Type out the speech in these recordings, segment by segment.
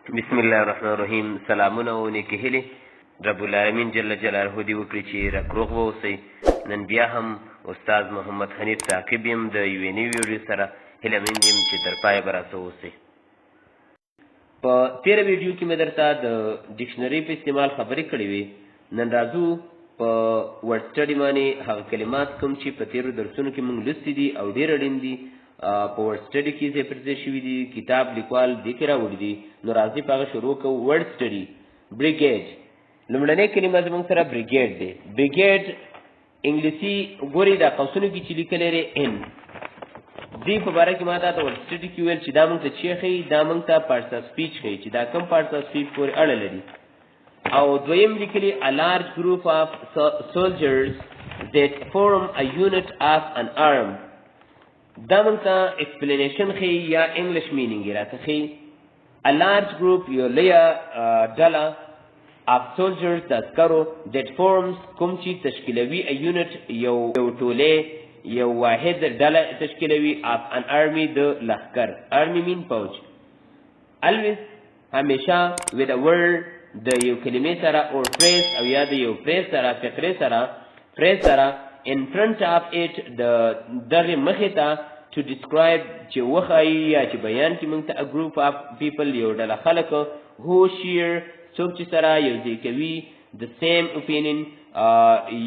بسم الله الرحمن الرحیم. سلامونه او نیکې هیلې رب العالمین جل جلاله دې وکړي چې راکروغ واوسئ. نن بیا هم استاد محمد حنیف تعقیب یم د یوې نوې ویډیو سره. هیله مند یم چې تر پایه به راسره اوسئ. په تېره ویډیو کې مې درته د ډکشنري په استعمال خبرې کړې وې. نن راځو په ورډ سټډي باندې هغه کلمات کوم چې په تېرو درسونو کې موږ لوستي دي او ډېر اړین دي. په ورډ سټډي کې ځای پر ځای شوي دي، کتاب لیکوال دې کې راوړي دي. نو راځئ په هغه شروع کوو. ورډ سټډي. بریګیډ. لومړنۍ کلمه زموږ سره بریګیډ دی. بریګیډ انګلیسي ګورئ دا قوسونو کې چې لیکلی دی ان. دې په باره کې ما تا ته ورډ سټډي کې ویل چې دا موږ ته چې ښیي، دا موږ ته پارټس آف سپیچ ښیي چې دا کوم پارټس آف سپیچ پورې اړه لري. او دویم لیکلي a large group of soldiers that form a unit of an arm. دا موږ ته ایکسپلینیشن ښیي یا انګلیش مینینګ یې راته ښیي. a large group یو لویه ډله of soldiers د عسکرو that forms کوم چې تشکیلوي a unit یو ټولې یو واحد ډله تشکیلوي of an army د لښکر. army mean فوج. always همیشه with a word د یو کلمې سره or phrase او یا د یو phrase سره فقرې سره phrase سره in front of it د دغې مخې ته to describe چې وښایي یا چې بیان کړي موږ ته a group of people یو ډله خلک who share څوک چې سره یو ځای کوي the same opinion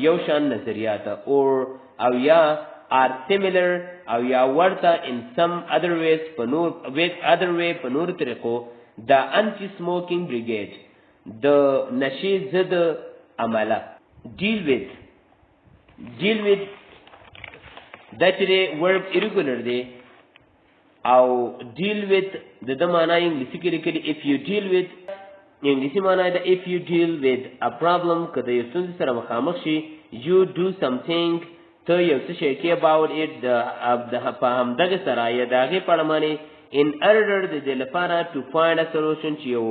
یو شان نظریات or او یا are similar او یا ورته in some other ways په نور طریقو. the anti-smoking brigade د نشې ضد عمله. deal with دا چې دی ورب irregular دی او deal with د ده معنا انګلیسي کې لیکلي if you deal with انګلیسي معنا ده if you deal with a problem که د یو ستونزې سره مخامخ شي you do something ته یو څه شی کې about it په همدغې سره یا د هغې په اړه باندې in order د دې لپاره to find a solution چې یو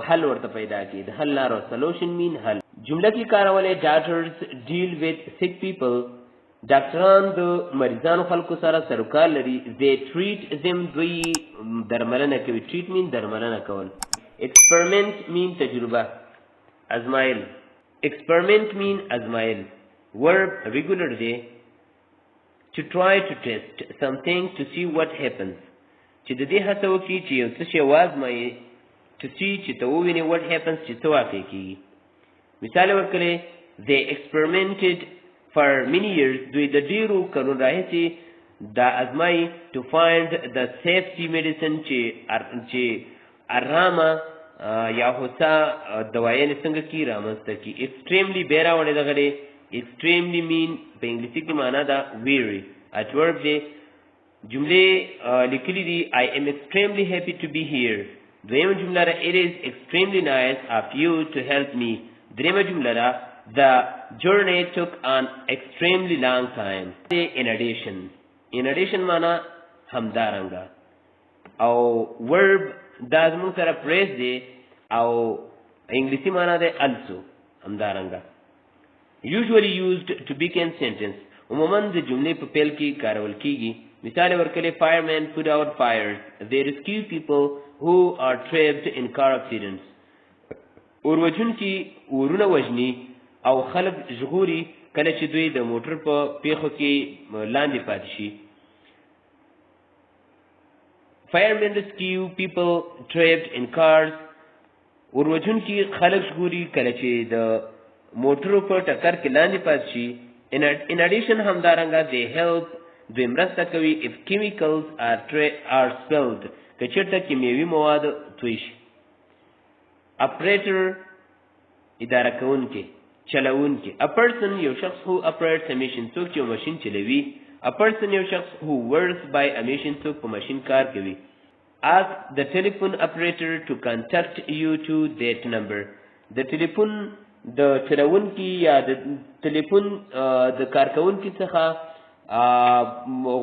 حل ورته پیدا کړي. د حل لاره solution mean حل. جمله کې کارولې doctors deal with sick people. ډاکټران د مریضانو خلکو سره سروکار لري. they treat them دوی درملنه کوي. treat mean درملنه کول. experiment mean تجربه ازمایل. experiment mean ازمایل. verb regular دی to try to test something to see what happens چې د دې هڅه وکړي چې یو څه شی وازمایي to see چې ته ووینې what happens چې څه واقع کېږي. مثال ورکړی they experimented for many years دوی د ډېرو کلونو راهیسې دا ازمایي to find the safety medicine چې ارامه یا هوسا دوايانې څنګه کې رامنځته کړي. extremely بیا راوړی دغه دی. extremely mean په انګلیسي کې معنا ده weary. adverb دی. جملې لیکلي دي I am extremely happy to be here. دویمه جمله ده it is extremely nice of you to help me. دریمه جمله ده the journey took an extremely long time. in addition معنا همدارنګه او verb دا زموږ سره phrase دی او انګلیسي معنا ده also همدارنګه. usually used to begin sentence عموما د جملې په پیل کې کارول کیږي. مثال ورکړي firemen put out fires. they rescue people who are trapped in car accidents. اوروجونکي اورونه وژني او خلک ژغوري کله چې دوی د موټر په پیښو کې لاندې پاتې شي. firemen rescue people trapped in cars. اوروجونکي خلک ژغوري کله چې د موټرو په ټکر کې لاندې پاتې شي. in addition همدارنګه they help دوی مرسته کوي if chemicals are spilled که چېرته کیمیاوي مواد توی شي. operator اداره کوونکی چلوونکی. a person یو شخص who operates a machine څوک چې یو ماشین چلوي. a person یو شخص who works by a machine څوک په ماشین کار کوي. ask the telephone operator to contact you to that number. د ټلیفون د چلوونکي یا د ټلیفون د کارکوونکي څخه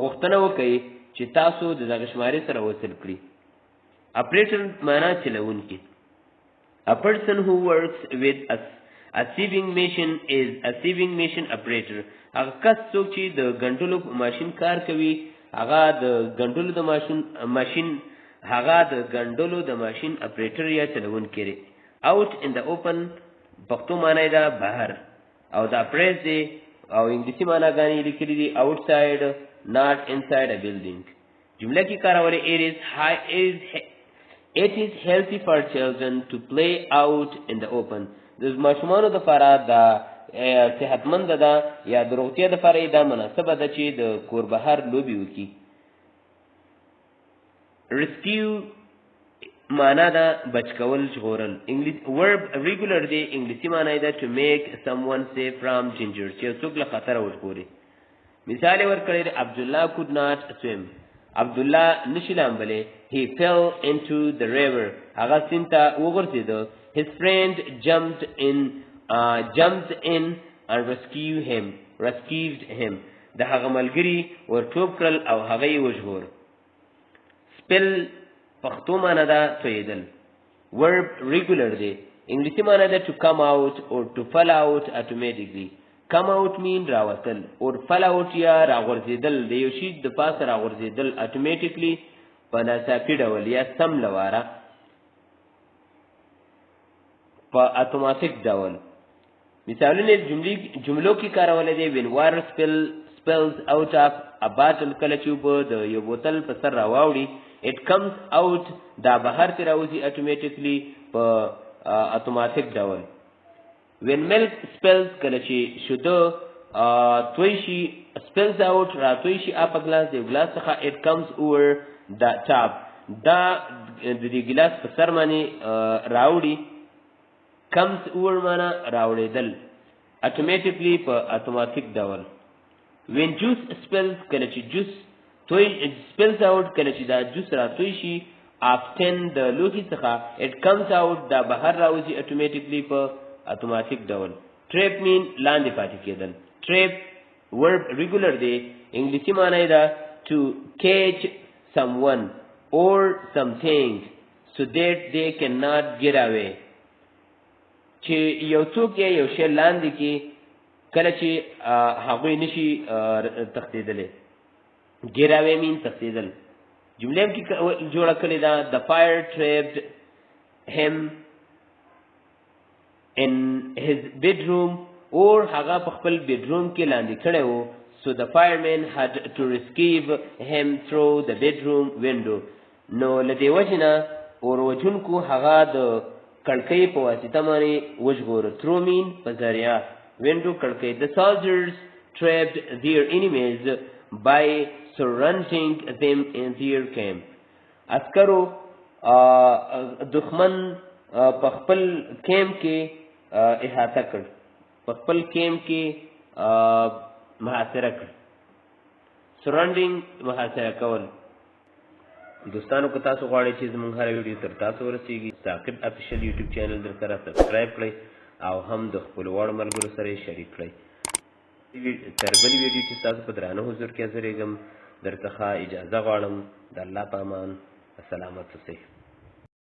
غوښتنه وکړئ چې تاسو د دغه شمارې سره وصل کړي. operator معنا چلوونکی. a person who works with a sewing machine is a sewing machine operator. هغه کس څوک چې د ګنډلو ماشین کار کوي هغه د ګنډلو د ماشین هغه د ګنډلو د ماشین اپریټر یا چلونکی دی. out in the open پښتو معنی دا بهر او دا پریس دی او انګلیسي معناګانې لیکلي دي outside not inside a building. جمله کې کارولې it is healthy for children to play out in the open. د ماشومانو دپاره دا صحتمند ده یا د روغتیا دپاره دا مناسبه ده چې د کور بهر لوبې وکړي. rescue معنا ده بچ کول ژغورل. verb regular دی انګلیسي معنی ده to make someone safe from danger چې څوک له خطره وژغوري. مثال یې ورکړی دی عبدالله could not swim. عبدالله نشي لامبلی. he fell into the river. هغه سیند ته وغورځېده. his friend jumped in and rescued him. د هغه ملګري ورټوپ کړل او هغه یې وژغور. spell پښتو معنی ده تویدل. verb regular دی انګلیسي معنی ده to come out or to fall out automatically. come out mean راوتل or fall out یا راغورځېدل د یو شي د پاسه راغورځېدل automatically په ناڅاپي ډول یا سم لواره په اتوماتیک ډول. مثالونه جملو کې کارول دي when water spills out of a bottle کله چې اوبه د یو بوتل په سر راواوړي it comes out دا بهر ته راوځي automatically په اتوماتیک ډول. when milk spills کله چې شیدو توی شي spills out را توی شي په ګلاس دی ګلاس څخه it comes over the top دا د دې ګلاس په سر باندې راوړي. comes over معنا راوړېدل automatically په اتوماتیک ډول. when juice spills کله چې جوس توی spills out کله چې دا جوس را توی شي often د لوښي څخه it comes out دا بهر راوځي automatically په اتوماتیک ډول. trap mean لاندې پاتې کېدل. trap verb regular دی انګلیسي معنی ده to catch someone or something so that they cannot get away. چې یو څوک یو شی لاندې کې کله چې هغوی نشي تښتېدلی. get away mean تښتېدل. جمله هم کې جوړه کړې ده the fire trapped him in his bedroom or هغه په خپل bedroom کې لاندې کړی و so the fireman had to rescue him through the bedroom window. نو له دې وجې نه اور وژونکو هغه د کړکۍ په واسطه باندې وژغوره. through mean په ذریعه window کړکۍ. the soldiers trapped their enemies by surrounding them in their camp. عسکرو دښمن په خپل کیمپ کې احاطه کړ په خپل کیمپ کې محاصره کړ. سراونډینګ محاصره کول. دوستانو که تاسو غواړئ چې زموږ هره ویډیو تر تاسو ورسیږي ثاقب افیشل یوټیوب چینل در سره سبسکرایب کړئ او هم د خپلو وړو ملګرو سره یې شریک کړئ. تر بلې ویډیو چې ستاسو په درانه حضور کې حاضرېږم درڅخه اجازه غواړم. د الله په امان. السلامت اوسئ.